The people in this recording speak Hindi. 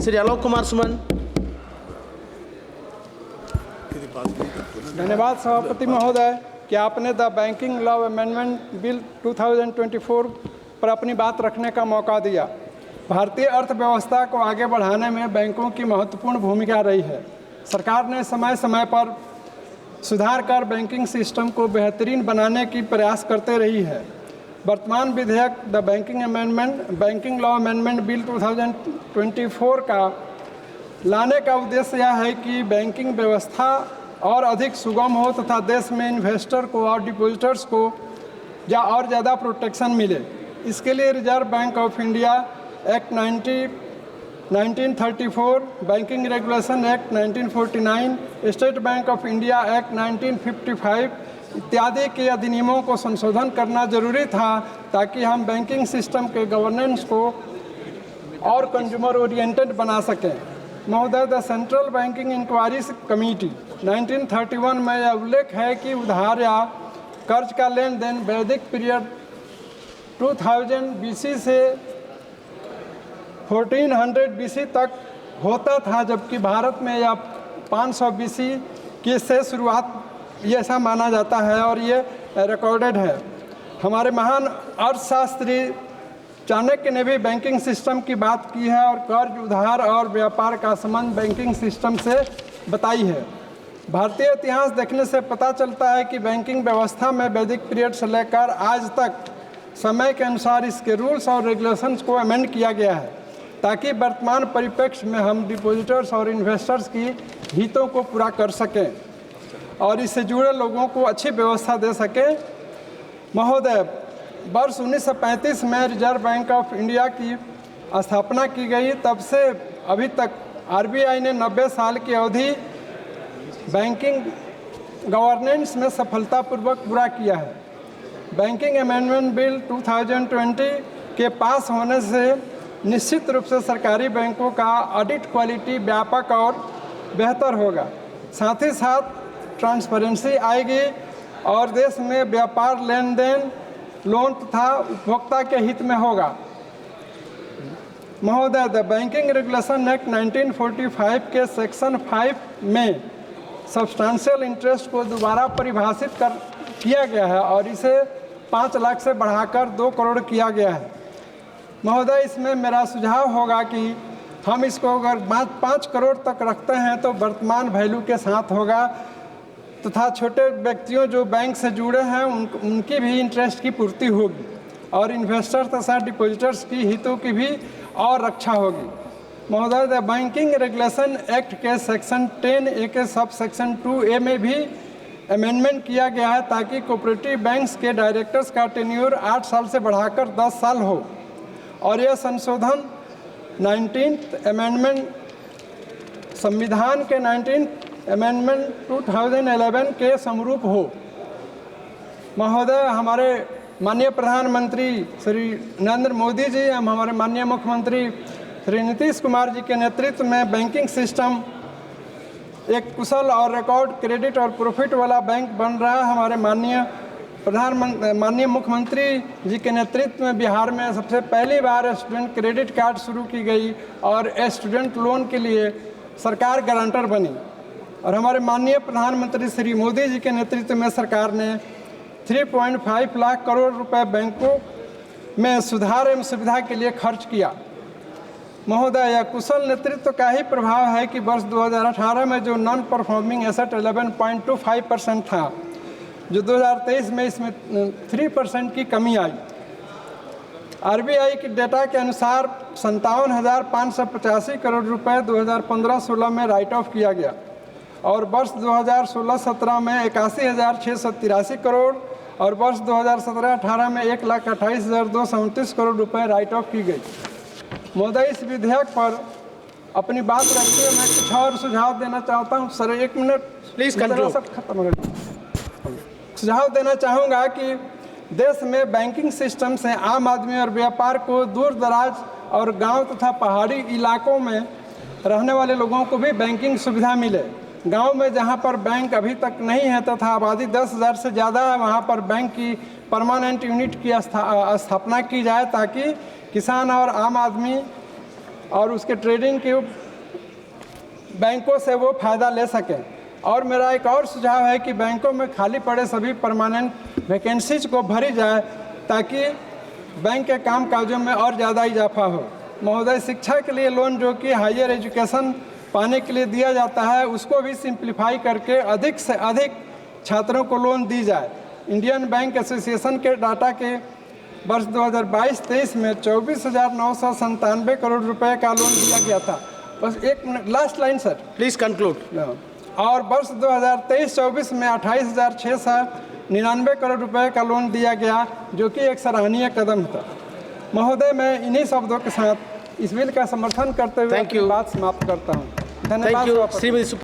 श्री आलोक कुमार सुमन। धन्यवाद सभापति महोदय कि आपने the banking law amendment bill 2024 पर अपनी बात रखने का मौका दिया। भारतीय अर्थव्यवस्था को आगे बढ़ाने में बैंकों की महत्वपूर्ण भूमिका रही है। सरकार ने समय समय पर सुधार कर बैंकिंग सिस्टम को बेहतरीन बनाने की प्रयास करते रही है। वर्तमान विधेयक the banking law amendment bill 2024 का लाने का उद्देश्य यह है कि बैंकिंग व्यवस्था और अधिक सुगम हो तथा देश में इन्वेस्टर को और डिपॉजिटर्स को और ज़्यादा प्रोटेक्शन मिले। इसके लिए reserve bank of India act 1934, banking regulation act 1949, state bank of India act 1955 इत्यादि के अधिनियमों को संशोधन करना जरूरी था ताकि हम बैंकिंग सिस्टम के गवर्नेंस को और कंज्यूमर ओरिएंटेड बना सकें। महोदय, the central banking inquiry committee 1931 में यह उल्लेख है कि उधार या कर्ज का लेन देन वैदिक पीरियड 2000 BC से 1400 BC तक होता था, जबकि भारत में यह 500 BC की से शुरुआत ये ऐसा माना जाता है और ये रिकॉर्डेड है। हमारे महान अर्थशास्त्री चाणक्य ने भी बैंकिंग सिस्टम की बात की है और कर्ज, उधार और व्यापार का संबंध बैंकिंग सिस्टम से बताई है। भारतीय इतिहास देखने से पता चलता है कि बैंकिंग व्यवस्था में वैदिक पीरियड से लेकर आज तक समय के अनुसार इसके रूल्स और रेगुलेशंस को अमेंड किया गया है ताकि वर्तमान परिप्रेक्ष्य में हम डिपॉजिटर्स और इन्वेस्टर्स की हितों को पूरा कर सकें और इससे जुड़े लोगों को अच्छी व्यवस्था दे सकें। महोदय, वर्ष 1935 में रिजर्व बैंक ऑफ इंडिया की स्थापना की गई। तब से अभी तक RBI ने 90 साल की अवधि बैंकिंग गवर्नेंस में सफलतापूर्वक पूरा किया है। बैंकिंग अमेंडमेंट बिल 2020 के पास होने से निश्चित रूप से सरकारी बैंकों का ऑडिट क्वालिटी व्यापक और बेहतर होगा। साथ ही साथ ट्रांसपेरेंसी आएगी और देश में व्यापार, लेन देन, लोन तथा उपभोक्ता के हित में होगा। महोदय, द बैंकिंग रेगुलेशन एक्ट 1945 के सेक्शन 5 में सब्सटेंशियल इंटरेस्ट को दोबारा परिभाषित किया गया है और इसे 5 लाख से बढ़ाकर 2 करोड़ किया गया है। महोदय, इसमें मेरा सुझाव होगा कि हम इसको अगर 5 करोड़ तक रखते हैं तो वर्तमान वैल्यू के साथ होगा तथा छोटे व्यक्तियों जो बैंक से जुड़े हैं उनकी भी इंटरेस्ट की पूर्ति होगी और इन्वेस्टर तथा डिपॉजिटर्स की हितों की भी और रक्षा होगी। महोदय, द बैंकिंग रेगुलेशन एक्ट के सेक्शन 10A के सब सेक्शन 2A में भी अमेंडमेंट किया गया है ताकि कोऑपरेटिव बैंक्स के डायरेक्टर्स का टेन्योर 8 साल से बढ़ाकर 10 साल हो और यह संशोधन 19th अमेंडमेंट संविधान के 19th अमेंडमेंट 2011 के समरूप हो। महोदय, हमारे माननीय प्रधानमंत्री श्री नरेंद्र मोदी जी एवं हमारे माननीय मुख्यमंत्री श्री नीतीश कुमार जी के नेतृत्व में बैंकिंग सिस्टम एक कुशल और रिकॉर्ड क्रेडिट और प्रॉफिट वाला बैंक बन रहा है। हमारे माननीय मुख्यमंत्री जी के नेतृत्व में बिहार में सबसे पहली बार स्टूडेंट क्रेडिट कार्ड शुरू की गई और स्टूडेंट लोन के लिए सरकार गारंटर बनी और हमारे माननीय प्रधानमंत्री श्री मोदी जी के नेतृत्व में सरकार ने 3.5 लाख करोड़ रुपए बैंकों में सुधार एवं सुविधा के लिए खर्च किया। महोदय, यह कुशल नेतृत्व का ही प्रभाव है कि वर्ष 2018 में जो नॉन परफॉर्मिंग एसेट 11.25% था, जो 2023 में इसमें 3% की कमी आई। RBI की डेटा के अनुसार 57,585 करोड़ रुपए 2015-16 में राइट ऑफ किया गया और वर्ष 2016-17 में 81,683 करोड़ और वर्ष 2017-18 में 1,28,229 करोड़ रुपए राइट ऑफ की गई। महोदय, इस विधेयक पर अपनी बात रखते हुए मैं कुछ और सुझाव देना चाहता हूँ। Sir, 1 minute please conclude. खत्म हो गया। सुझाव देना चाहूँगा कि देश में बैंकिंग सिस्टम से आम आदमी और व्यापार को दूर दराज और गांव तथा पहाड़ी इलाकों में रहने वाले लोगों को भी बैंकिंग सुविधा मिले। गांव में जहां पर बैंक अभी तक नहीं है तथा आबादी 10,000 से ज़्यादा है, वहां पर बैंक की परमानेंट यूनिट की स्थापना की जाए ताकि किसान और आम आदमी और उसके ट्रेडिंग की बैंकों से वो फ़ायदा ले सकें। और मेरा एक और सुझाव है कि बैंकों में खाली पड़े सभी परमानेंट वैकेंसीज को भरी जाए ताकि बैंक के काम काजों में और ज़्यादा इजाफा हो। महोदय, शिक्षा के लिए लोन जो कि हायर एजुकेशन पाने के लिए दिया जाता है उसको भी सिंप्लीफाई करके अधिक से अधिक छात्रों को लोन दी जाए। इंडियन बैंक एसोसिएशन के डाटा के वर्ष 2022-23 में 24,997 करोड़ रुपए का लोन दिया गया था। बस एक minute, last line sir, please conclude. और वर्ष 2023-24 में 28,699 करोड़ रुपए का लोन दिया गया, जो कि एक सराहनीय कदम था। महोदय, मैं इन्हीं शब्दों के साथ इस बिल का समर्थन करते हुए अपनी बात समाप्त करता हूँ। धन्यवाद।